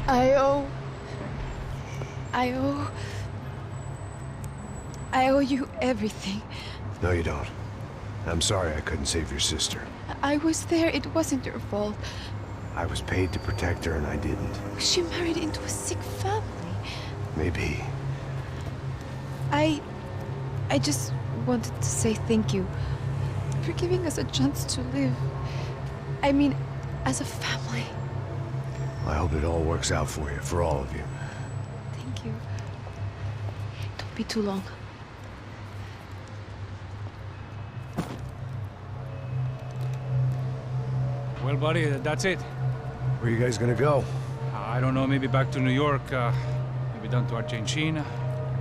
I owe... I owe you everything. No, you don't. I'm sorry I couldn't save your sister. I was there. It wasn't your fault. I was paid to protect her and I didn't. She married into a sick family. Maybe. I just wanted to say thank you for giving us a chance to live. I mean, as a family. I hope it all works out for you, for all of you. Thank you. Don't be too long. Well, buddy, that's it. Where are you guys gonna go? I don't know, maybe back to New York, maybe down to Argentina.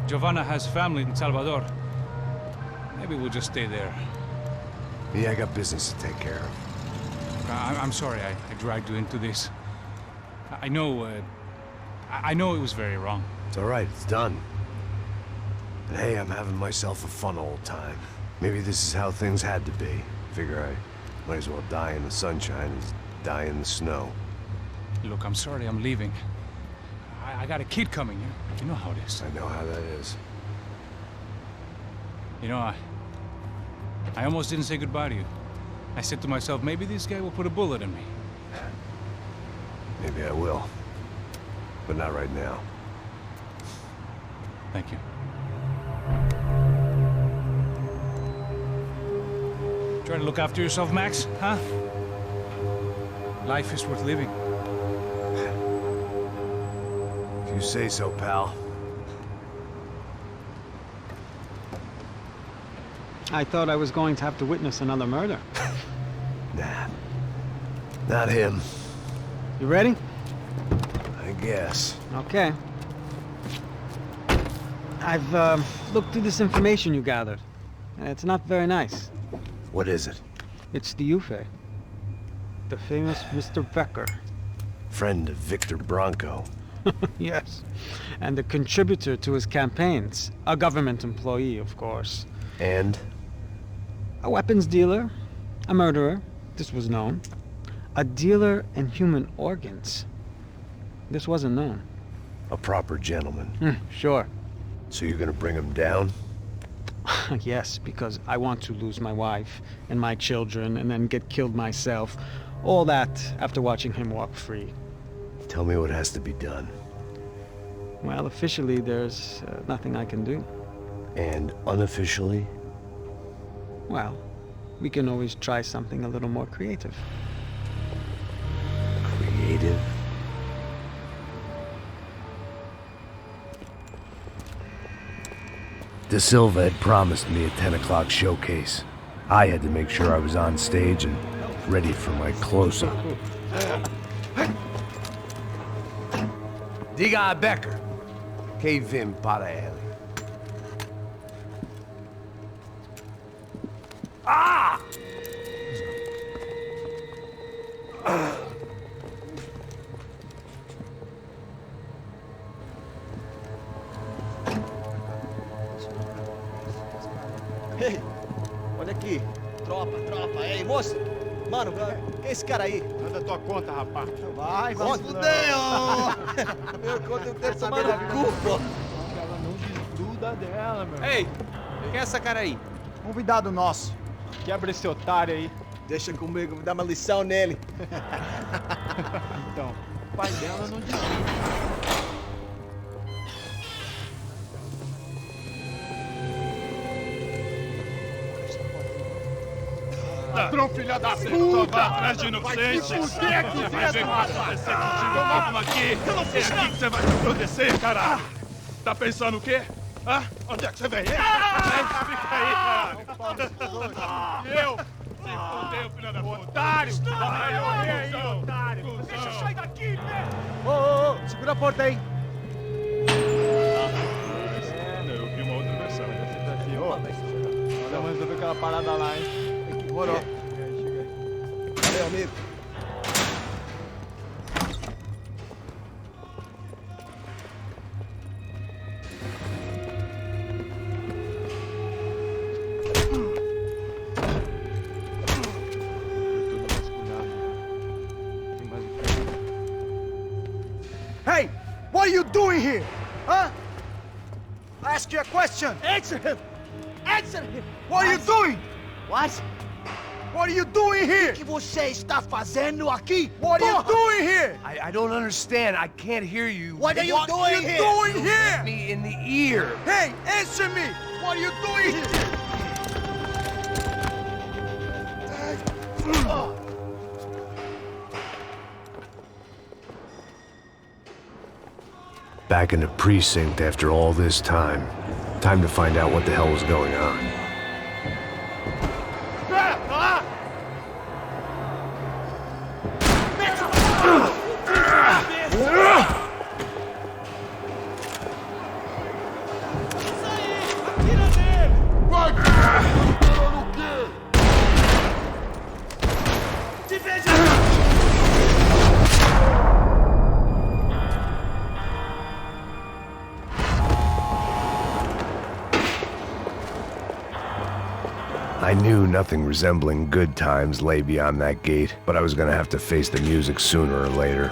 Giovanna has family in Salvador. Maybe we'll just stay there. Me, I got business to take care of. I'm sorry I dragged you into this. I know it was very wrong. It's all right, it's done. But hey, I'm having myself a fun old time. Maybe this is how things had to be. Figure I might as well die in the sunshine as die in the snow. Look, I'm sorry I'm leaving. I got a kid coming. You know how it is. I know how that is. You know, I almost didn't say goodbye to you. I said to myself, maybe this guy will put a bullet in me. Maybe I will. But not right now. Thank you. Try to look after yourself, Max, huh? Life is worth living. If you say so, pal. I thought I was going to have to witness another murder. Nah. Not him. You ready? I guess. Okay. I've looked through this information you gathered. And it's not very nice. What is it? It's the Ufe. The famous Mr. Becker. Friend of Victor Bronco. Yes. And a contributor to his campaigns. A government employee, of course. And? A weapons dealer. A murderer. This was known. A dealer in human organs. This wasn't known. A proper gentleman. Sure. So you're gonna bring him down? Yes, because I want to lose my wife and my children and then get killed myself. All that after watching him walk free. Tell me what has to be done. Well, officially, there's nothing I can do. And unofficially? Well, we can always try something a little more creative. Creative? De Silva had promised me a 10 o'clock showcase. I had to make sure I was on stage and ready for my close-up. Diga a Becker. Que vim para ele. Ah! Ei, olha aqui. Tropa. Ei, moça. Mano, quem é esse cara aí? Manda tua conta, rapaz. Vai se fuder, ó. Meu conta eu tenho tomado cu, pô. Ela não desgruda dela, meu. Ei, quem é essa cara aí? Convidado nosso. Quebra esse otário aí. Deixa comigo, vou dar uma lição nele. Então, o pai dela não desgruda. Ladrão, filha da puta! Vai atrás de inocentes! Por que aqui dentro, rapaz? Vamos aqui! Eu não fiz nada! Você vai me proteger, caralho! Tá pensando o quê? Hã? Onde é que você vem? Fica aí, caralho! Eu? Se fudeu, filha da puta! Otário! Vai, aí, otário! Deixa eu sair daqui, né? Ô, segura a porta aí. Eu vi uma outra versão. Vamos resolver aquela parada lá, hein? Demorou. Valeu, amigo. What are you doing here? Huh? I ask you a question. Answer him! Answer him! What are you doing? What? What are you doing here? O que você está fazendo aqui? What are you doing here? I don't understand. I can't hear you. What are you doing here? Doing here? Me in the ear. Hey, answer me! What are you doing here? Back in the precinct after all this time. Time to find out what the hell was going on. I knew nothing resembling good times lay beyond that gate, but I was gonna have to face the music sooner or later.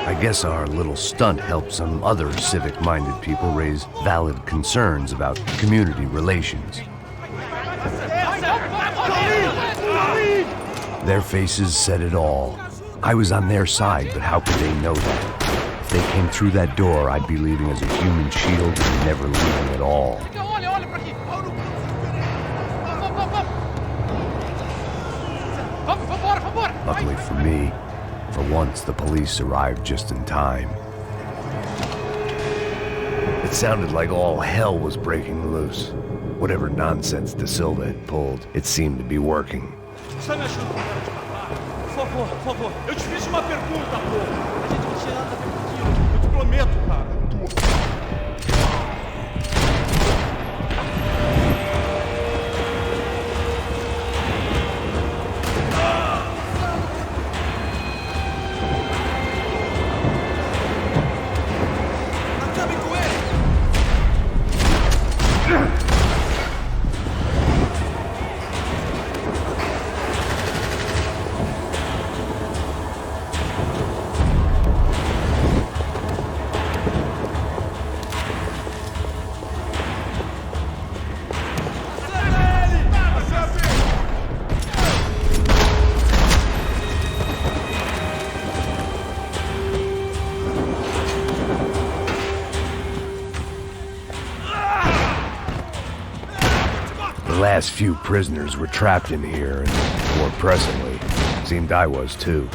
I guess our little stunt helped some other civic-minded people raise valid concerns about community relations. Their faces said it all. I was on their side, but how could they know that? If they came through that door, I'd be leaving as a human shield and never leaving at all. Luckily for me, for once the police arrived just in time. It sounded like all hell was breaking loose. Whatever nonsense De Silva had pulled, it seemed to be working. Você me ajuda? Por favor, por favor. Eu te fiz uma pergunta, pô. A gente não tinha nada a ver com aquilo. Eu te prometo, cara. Acabe com ele! The last few prisoners were trapped in here, and more pressingly, seemed I was too.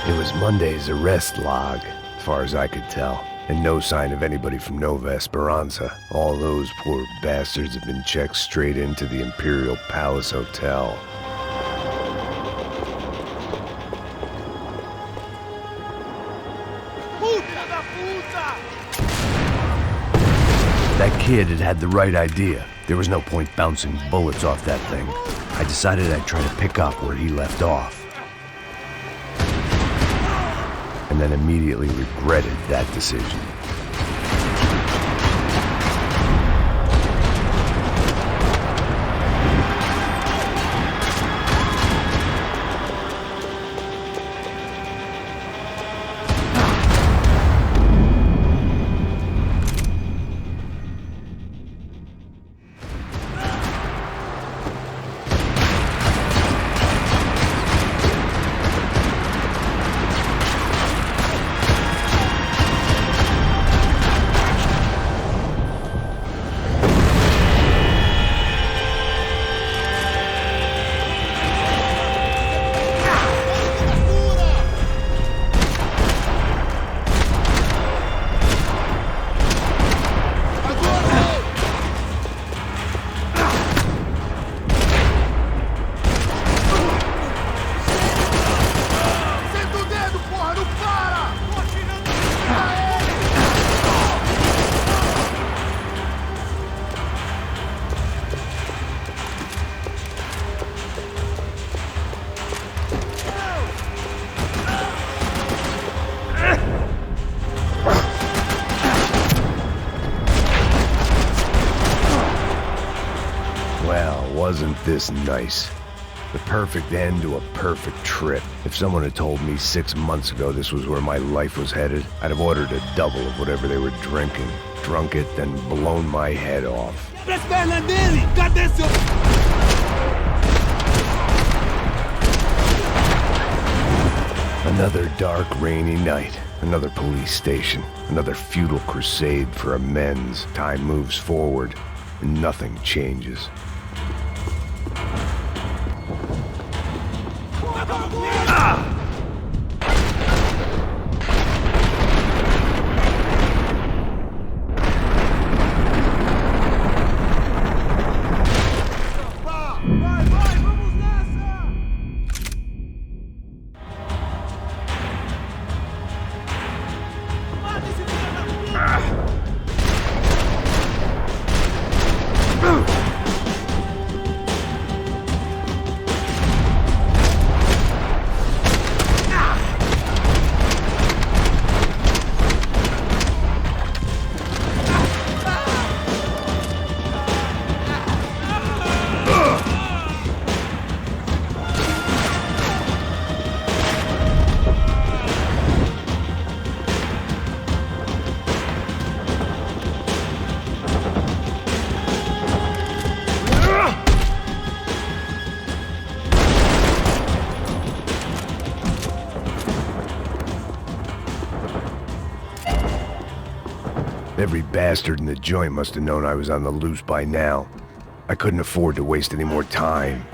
It was Monday's arrest log, as far as I could tell, and no sign of anybody from Nova Esperanza. All those poor bastards have been checked straight into the Imperial Palace Hotel. That kid had had the right idea. There was no point bouncing bullets off that thing. I decided I'd try to pick up where he left off. And then immediately regretted that decision. wasn't this nice. The perfect end to a perfect trip. If someone had told me 6 months ago this was where my life was headed, I'd have ordered a double of whatever they were drinking, drunk it, then blown my head off. Another dark, rainy night. Another police station. Another futile crusade for amends. Time moves forward, and nothing changes. Every bastard in the joint must have known I was on the loose by now. I couldn't afford to waste any more time.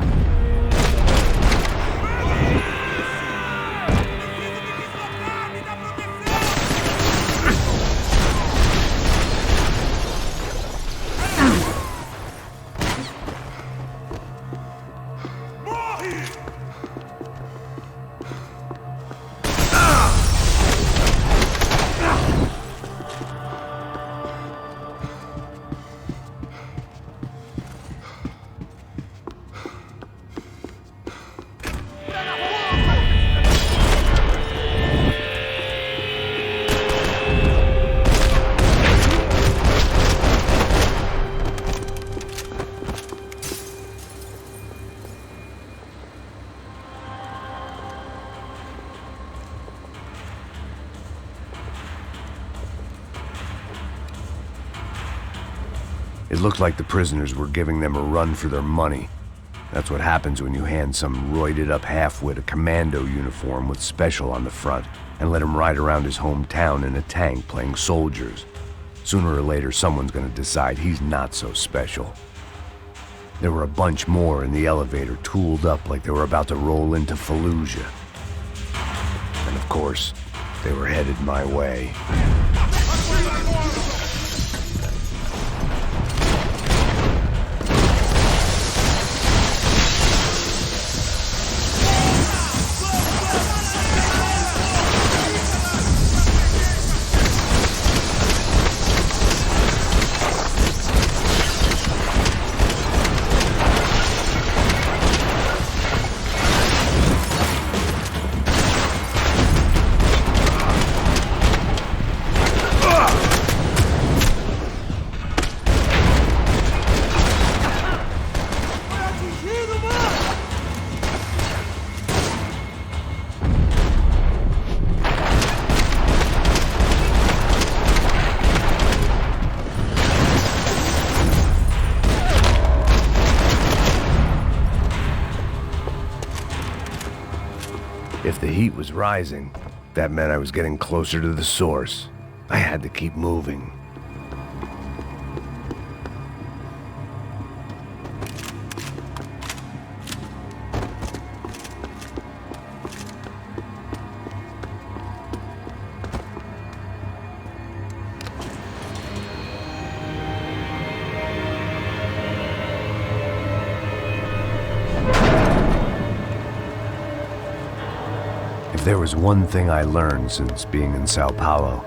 It looked like the prisoners were giving them a run for their money. That's what happens when you hand some roided-up halfwit a commando uniform with special on the front and let him ride around his hometown in a tank playing soldiers. Sooner or later, someone's gonna decide he's not so special. There were a bunch more in the elevator, tooled up like they were about to roll into Fallujah. And of course, they were headed my way. If the heat was rising, that meant I was getting closer to the source. I had to keep moving. If there was one thing I learned since being in Sao Paulo,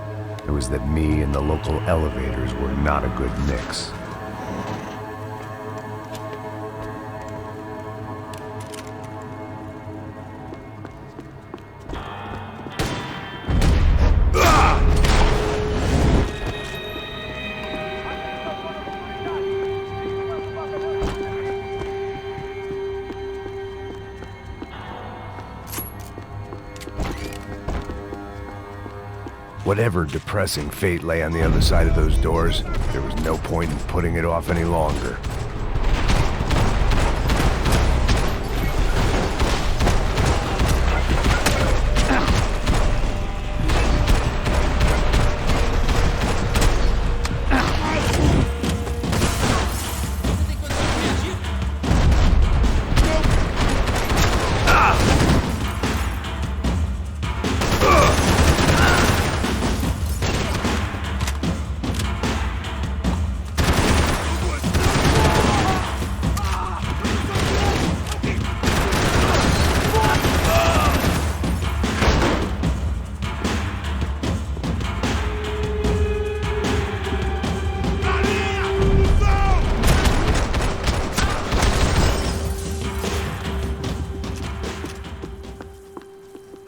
it was that me and the local elevators were not a good mix. Whatever depressing fate lay on the other side of those doors, there was no point in putting it off any longer.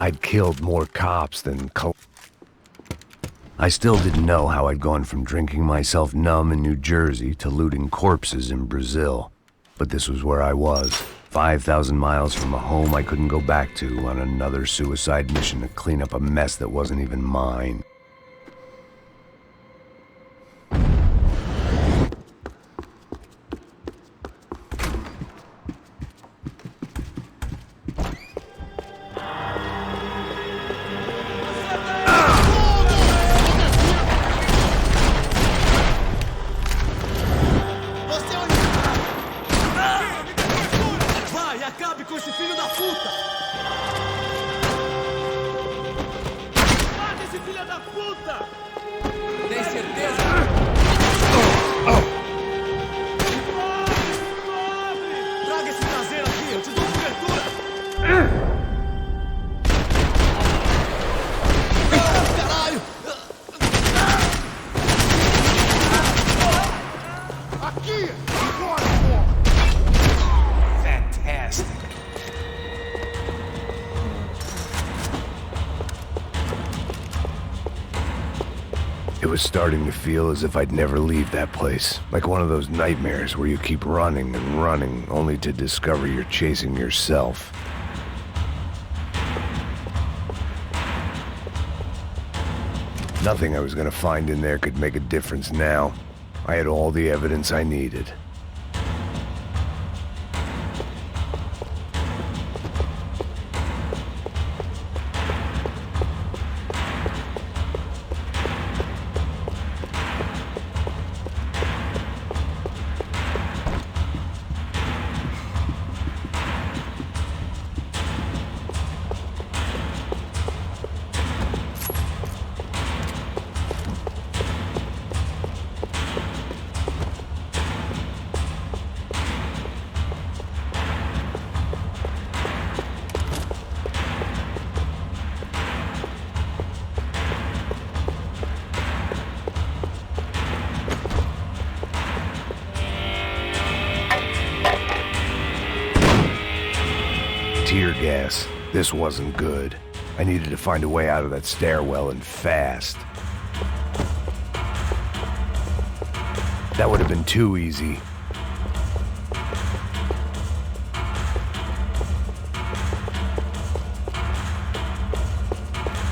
I'd killed more cops than I still didn't know how I'd gone from drinking myself numb in New Jersey to looting corpses in Brazil. But this was where I was, 5,000 miles from a home I couldn't go back to, on another suicide mission to clean up a mess that wasn't even mine. It was starting to feel as if I'd never leave that place, like one of those nightmares where you keep running and running, only to discover you're chasing yourself. Nothing I was gonna find in there could make a difference now. I had all the evidence I needed. Tear gas. This wasn't good. I needed to find a way out of that stairwell and fast. That would have been too easy.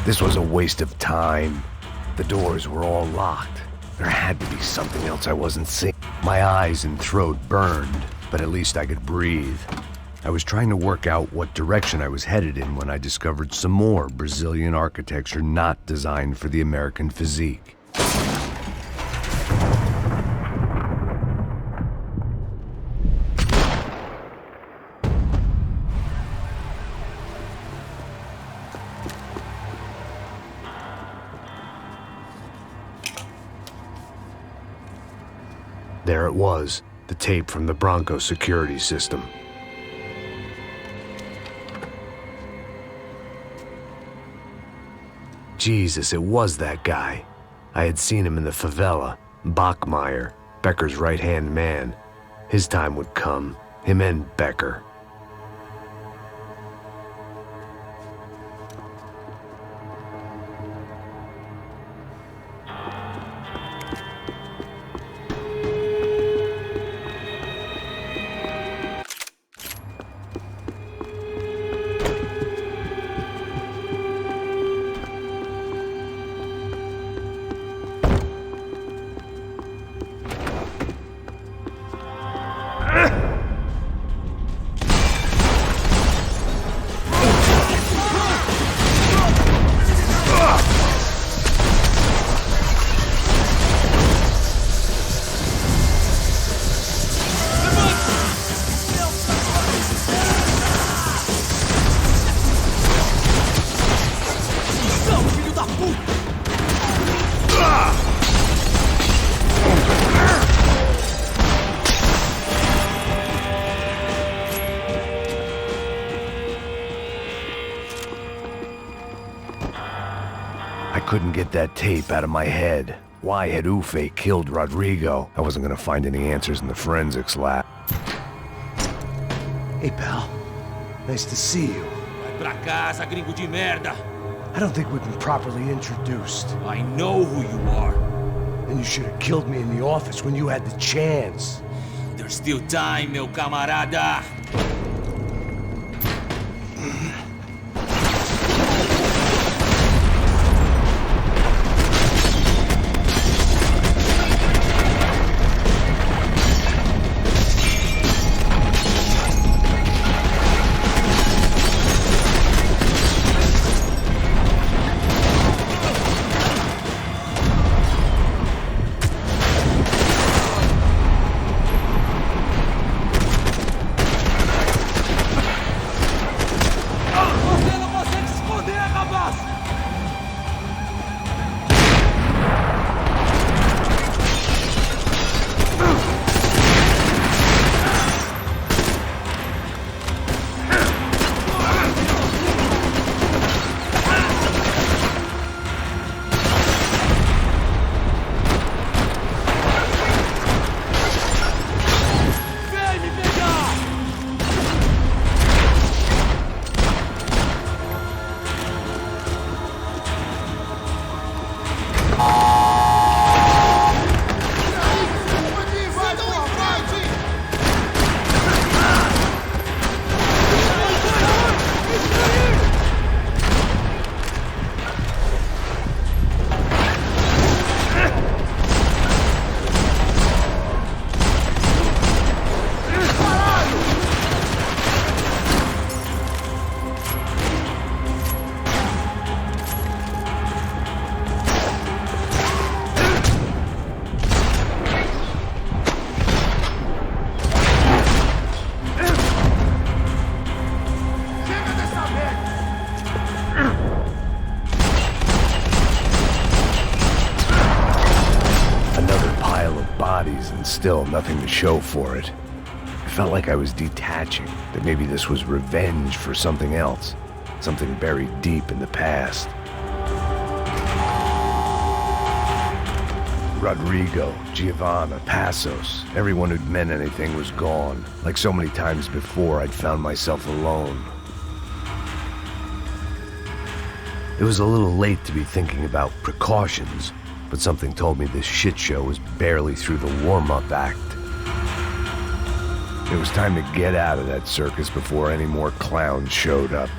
This was a waste of time. The doors were all locked. There had to be something else I wasn't seeing. My eyes and throat burned, but at least I could breathe. I was trying to work out what direction I was headed in when I discovered some more Brazilian architecture not designed for the American physique. There it was, the tape from the Bronco security system. Jesus, it was that guy. I had seen him in the favela. Bachmeyer, Becker's right-hand man. His time would come. Him and Becker. I couldn't get that tape out of my head. Why had Ufe killed Rodrigo? I wasn't gonna find any answers in the forensics lab. Hey, pal. Nice to see you. Vai pra casa, gringo de merda. I don't think we've been properly introduced. I know who you are. And you should have killed me in the office when you had the chance. There's still time, meu camarada. And still nothing to show for it. I felt like I was detaching, that maybe this was revenge for something else, something buried deep in the past. Rodrigo, Giovanna, Passos, everyone who'd meant anything was gone. Like so many times before, I'd found myself alone. It was a little late to be thinking about precautions, but something told me this shit show was barely through the warm-up act. It was time to get out of that circus before any more clowns showed up.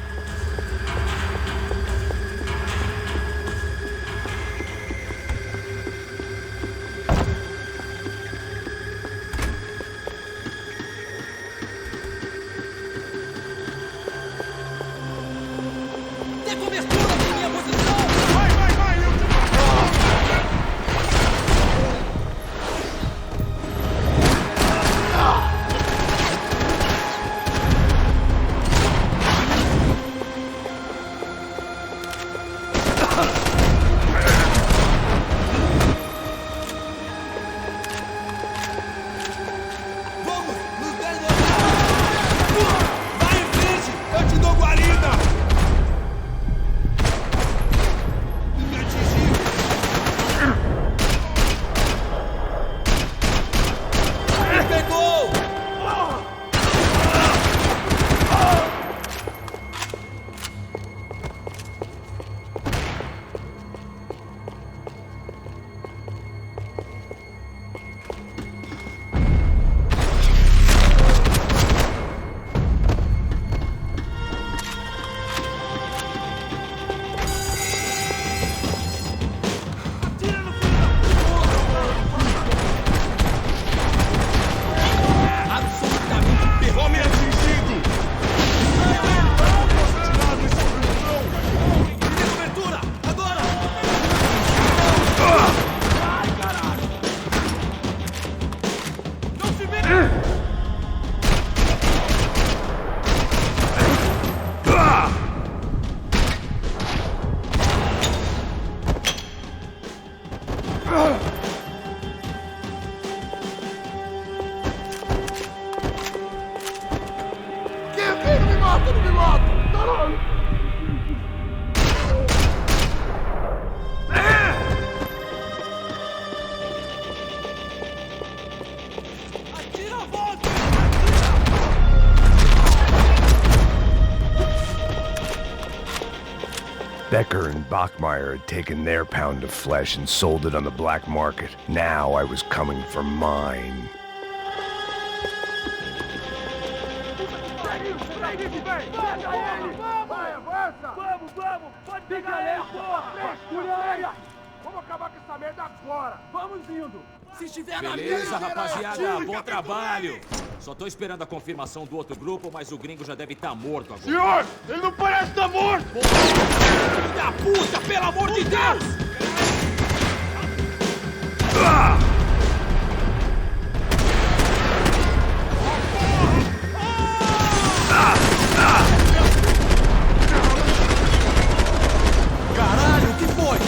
Becker and Bachmeyer had taken their pound of flesh and sold it on the black market. Now I was coming for mine. Vamos acabar com essa merda agora! Vamos indo! Se estiver na Beleza, mesa, rapaziada, bom trabalho! Só tô esperando a confirmação do outro grupo, mas o gringo já deve estar morto agora. Senhor, ele não parece estar morto! Filho da puta, pelo amor de Deus! Caralho, o que foi?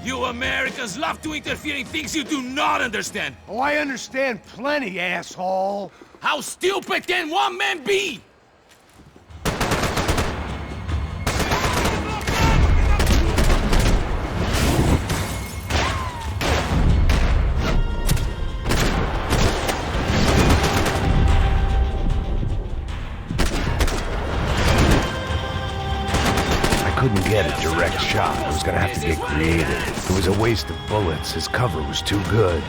You Americans love to interfere in things you do not understand. Oh, I understand plenty, asshole. How stupid can one man be? Couldn't get a direct shot. I was gonna have to get creative. It was a waste of bullets. His cover was too good.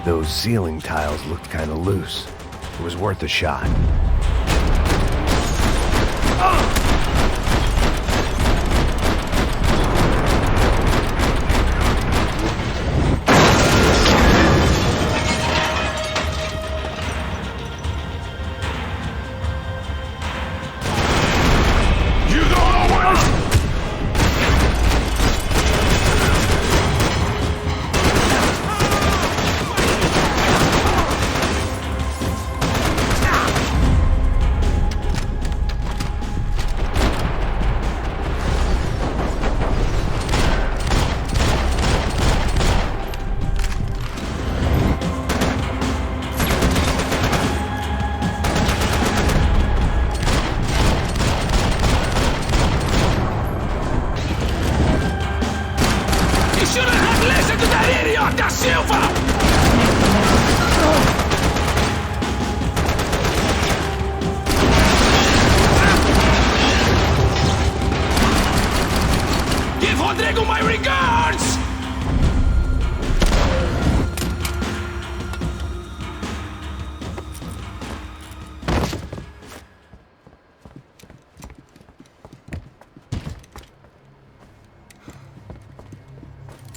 Those ceiling tiles looked kind of loose. It was worth a shot.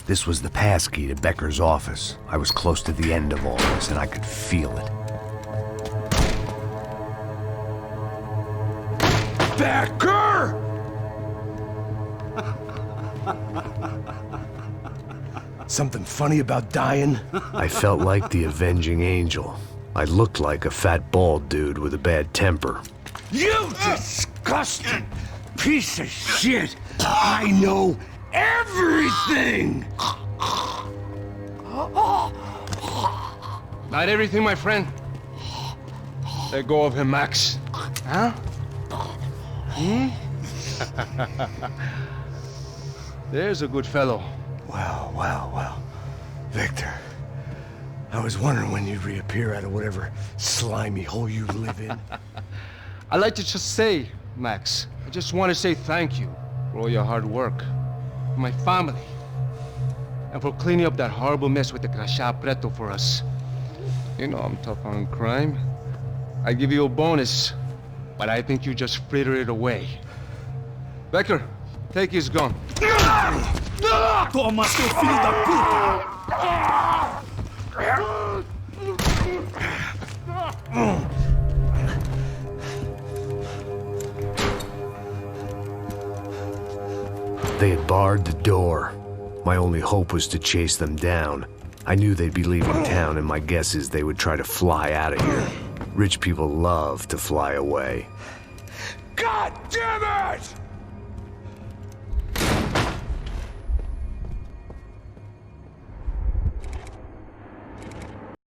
This was the passkey to Becker's office. I was close to the end of all this, and I could feel it. Becker! Something funny about dying? I felt like the avenging angel. I looked like a fat bald dude with a bad temper. You disgusting piece of shit! I know everything! Not everything, my friend. Let go of him, Max. Huh? There's a good fellow. Well. Victor, I was wondering when you'd reappear out of whatever slimy hole you live in. I like to just say, Max, I just want to say thank you for all your hard work, for my family, and for cleaning up that horrible mess with the Crachá Preto for us. You know I'm tough on crime. I give you a bonus, but I think you just fritter it away. Becker, take his gun. Toma, seu filho da puta! They had barred the door. My only hope was to chase them down. I knew they'd be leaving town, and my guess is they would try to fly out of here. Rich people love to fly away. God damn it!